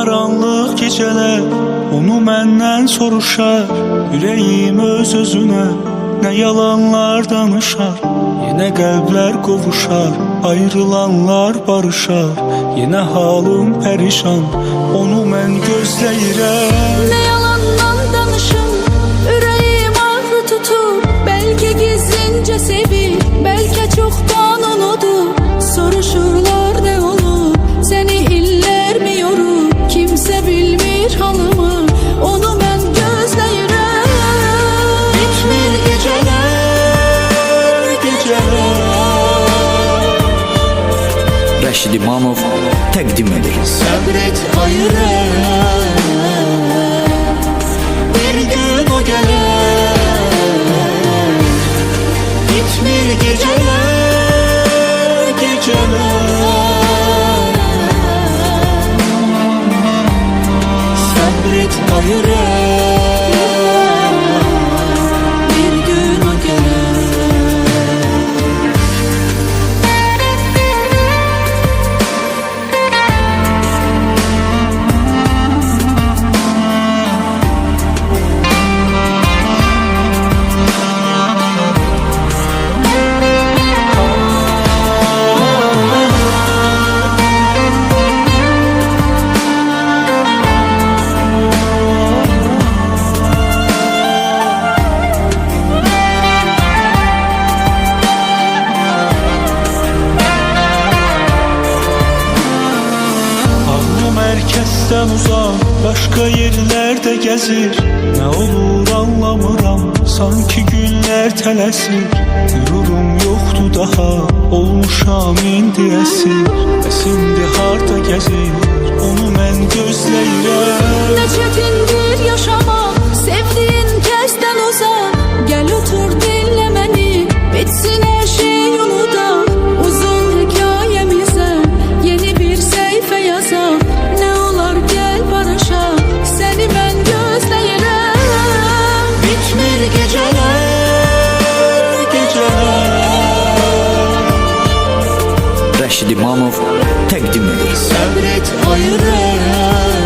qaranlıq gecələr onu məndən soruşar. Ürəyim öz-özünə nə yalanlar danışar. Yenə qəlblər qovuşar, ayrılanlar barışar. Yenə halım pərişan, onu mən gözləyirəm. Ne yalandan danışım, ürəyim ağrı tutur. Belki gizlince sevir, belki çoktan unudur. Soruşurlar ne olur, seni iller mi yorur? Kimse bilmir halımı, onu ben gözləyirəm. Bitmir geceler, geceler. Rəşid İmamov təqdim edir. Səbret ayırır, bir gün o gelir. Bitmir geceler, geceler. Səbret ayırır, Bir gün o gelir. Mərkəzdən uzaq, başqa yerlərdə gəzir. Nə olur anlamıram, sanki günlər tələsir. Qürurum yoxdur daha, olmuşam indi əsir. Əsindi harda gəzir, onu mən gözləyirəm. Ne çetindir yaşamak, sevdiğin kəsdən uzak. Gel otur dinle beni, bitsin her şey yolunda. Uzun hikayemize yeni bir sayfa yazak. Ne olar gel barışak, seni ben gözləyirəm. Bitmir geceler, geceler. Rəşid İmamov təqdim edir. Səbret ayırır,